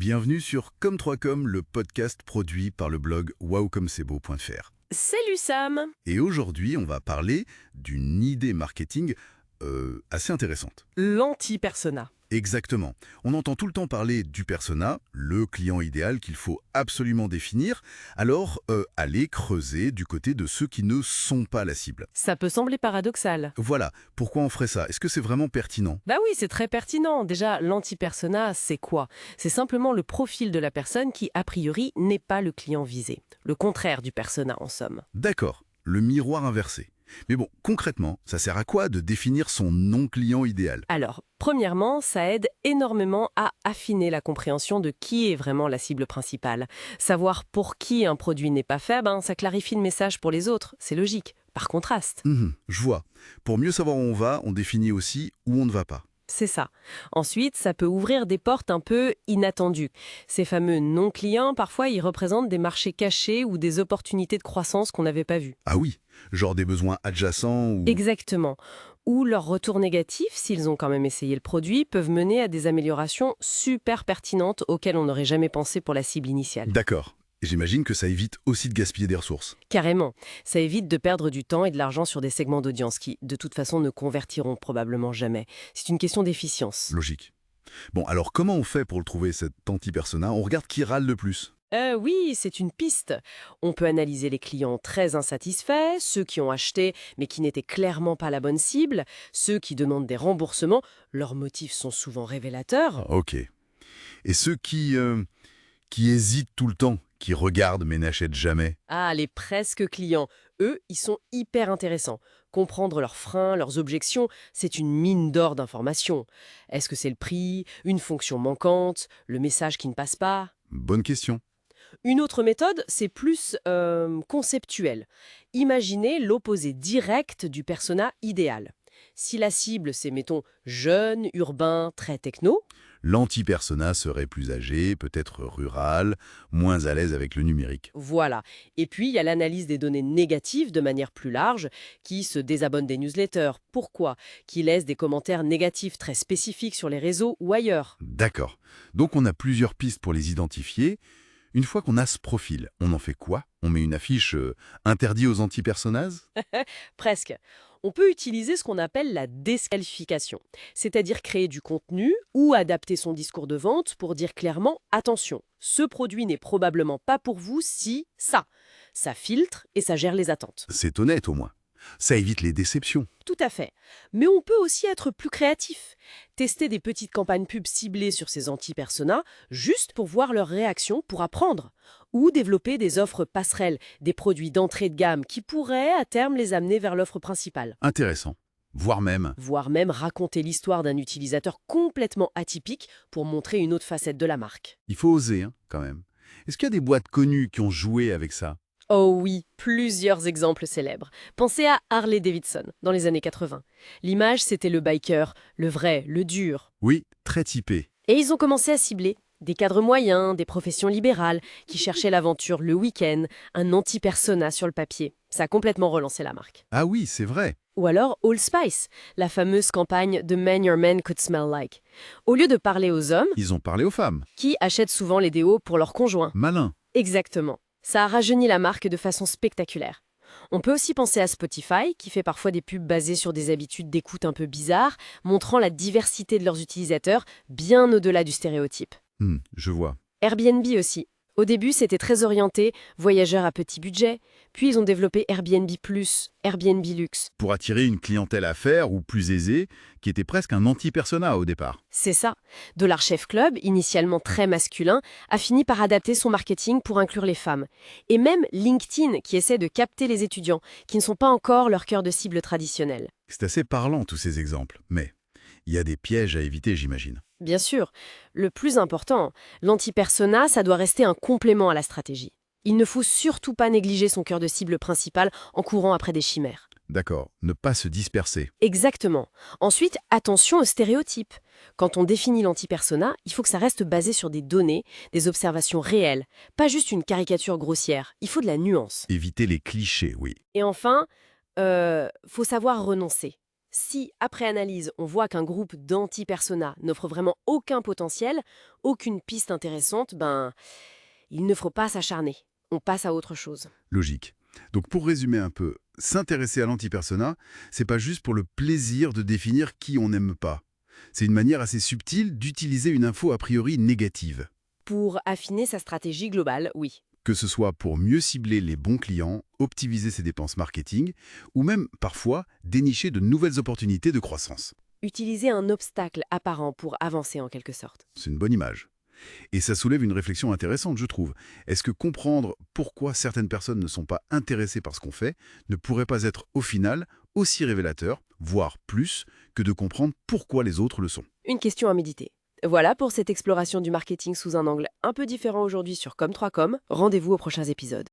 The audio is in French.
Bienvenue sur Comme3Com, le podcast produit par le blog wowcomcebo.fr. Salut Sam! Et aujourd'hui, on va parler d'une idée marketing assez intéressante. L'anti-persona. Exactement. On entend tout le temps parler du persona, le client idéal qu'il faut absolument définir. Alors, allez creuser du côté de ceux qui ne sont pas la cible. Ça peut sembler paradoxal. Voilà, pourquoi on ferait ça? Est-ce que c'est vraiment pertinent? Bah oui, c'est très pertinent. Déjà, l'anti-persona, c'est quoi? C'est simplement le profil de la personne qui, a priori, n'est pas le client visé. Le contraire du persona, en somme. D'accord, le miroir inversé. Mais bon, concrètement, ça sert à quoi de définir son non-client idéal? Alors, premièrement, ça aide énormément à affiner la compréhension de qui est vraiment la cible principale. Savoir pour qui un produit n'est pas fait, ça clarifie le message pour les autres. C'est logique. Par contraste. Je vois. Pour mieux savoir où on va, on définit aussi où on ne va pas. C'est ça. Ensuite, ça peut ouvrir des portes un peu inattendues. Ces fameux non-clients, parfois, ils représentent des marchés cachés ou des opportunités de croissance qu'on n'avait pas vues. Ah oui, genre des besoins adjacents ou... Exactement. Ou leurs retours négatifs, s'ils ont quand même essayé le produit, peuvent mener à des améliorations super pertinentes auxquelles on n'aurait jamais pensé pour la cible initiale. D'accord. Et j'imagine que ça évite aussi de gaspiller des ressources. Carrément. Ça évite de perdre du temps et de l'argent sur des segments d'audience qui, de toute façon, ne convertiront probablement jamais. C'est une question d'efficience. Logique. Bon, alors comment on fait pour le trouver, cet anti-persona? On regarde qui râle le plus. Oui, c'est une piste. On peut analyser les clients très insatisfaits, ceux qui ont acheté mais qui n'étaient clairement pas la bonne cible, ceux qui demandent des remboursements. Leurs motifs sont souvent révélateurs. Ok. Et ceux qui hésitent tout le temps, qui regardent mais n'achètent jamais? Ah, les presque clients, eux, ils sont hyper intéressants. Comprendre leurs freins, leurs objections, c'est une mine d'or d'informations. Est-ce que c'est le prix, une fonction manquante, le message qui ne passe pas? Bonne question. Une autre méthode, c'est plus conceptuel. Imaginez l'opposé direct du persona idéal. Si la cible, c'est, mettons, jeune, urbain, très techno, L'anti-persona serait plus âgé, peut-être rural, moins à l'aise avec le numérique. voilà. Et puis, il y a l'analyse des données négatives de manière plus large, qui se désabonne des newsletters. Pourquoi? Qui laisse des commentaires négatifs très spécifiques sur les réseaux ou ailleurs. D'accord. Donc on a plusieurs pistes pour les identifier. Une fois qu'on a ce profil, on en fait quoi? On met une affiche interdit aux anti-personas? Presque. On peut utiliser ce qu'on appelle la désqualification, c'est-à-dire créer du contenu ou adapter son discours de vente pour dire clairement « Attention, ce produit n'est probablement pas pour vous si ça ». Ça filtre et ça gère les attentes. C'est honnête au moins. Ça évite les déceptions. Tout à fait. Mais on peut aussi être plus créatif. Tester des petites campagnes pub ciblées sur ces anti-personas, juste pour voir leur réaction, pour apprendre. Ou développer des offres passerelles, des produits d'entrée de gamme qui pourraient à terme les amener vers l'offre principale. Intéressant. Voire même. Voire même raconter l'histoire d'un utilisateur complètement atypique pour montrer une autre facette de la marque. Il faut oser, quand même. Est-ce qu'il y a des boîtes connues qui ont joué avec ça? Oh oui, plusieurs exemples célèbres. Pensez à Harley Davidson, dans les années 80. L'image, c'était le biker, le vrai, le dur. Oui, très typé. Et ils ont commencé à cibler des cadres moyens, des professions libérales, qui cherchaient l'aventure le week-end, un anti-persona sur le papier. Ça a complètement relancé la marque. Ah oui, c'est vrai. Ou alors Old Spice, la fameuse campagne The Man Your Man Could Smell Like. Au lieu de parler aux hommes, Ils ont parlé aux femmes. qui achètent souvent les déos pour leurs conjoints. Malin. Exactement. Ça a rajeuni la marque de façon spectaculaire. On peut aussi penser à Spotify, qui fait parfois des pubs basées sur des habitudes d'écoute un peu bizarres, montrant la diversité de leurs utilisateurs, bien au-delà du stéréotype. Je vois. Airbnb aussi. Au début, c'était très orienté, voyageurs à petit budget, puis ils ont développé Airbnb+, Airbnb Luxe. Pour attirer une clientèle affaires ou plus aisée, qui était presque un anti-persona au départ. C'est ça. Dollar Chef Club, initialement très masculin, a fini par adapter son marketing pour inclure les femmes. Et même LinkedIn, qui essaie de capter les étudiants, qui ne sont pas encore leur cœur de cible traditionnel. C'est assez parlant tous ces exemples, mais il y a des pièges à éviter, j'imagine. Bien sûr, le plus important, l'anti-persona, ça doit rester un complément à la stratégie. Il ne faut surtout pas négliger son cœur de cible principal en courant après des chimères. D'accord, ne pas se disperser. Exactement. Ensuite, attention aux stéréotypes. Quand on définit l'anti-persona, il faut que ça reste basé sur des données, des observations réelles, pas juste une caricature grossière. Il faut de la nuance. Éviter les clichés, oui. Et enfin, faut savoir renoncer. Si, après analyse, on voit qu'un groupe d'anti-personas n'offre vraiment aucun potentiel, aucune piste intéressante, il ne faut pas s'acharner. On passe à autre chose. Logique. Donc pour résumer un peu, s'intéresser à l'anti-persona, c'est pas juste pour le plaisir de définir qui on n'aime pas. C'est une manière assez subtile d'utiliser une info a priori négative. Pour affiner sa stratégie globale, oui. Que ce soit pour mieux cibler les bons clients, optimiser ses dépenses marketing, ou même, parfois, dénicher de nouvelles opportunités de croissance. Utiliser un obstacle apparent pour avancer en quelque sorte. C'est une bonne image. Et ça soulève une réflexion intéressante, je trouve. Est-ce que comprendre pourquoi certaines personnes ne sont pas intéressées par ce qu'on fait ne pourrait pas être, au final, aussi révélateur, voire plus, que de comprendre pourquoi les autres le sont? Une question à méditer. Voilà pour cette exploration du marketing sous un angle un peu différent aujourd'hui sur Com3Com. Rendez-vous aux prochains épisodes.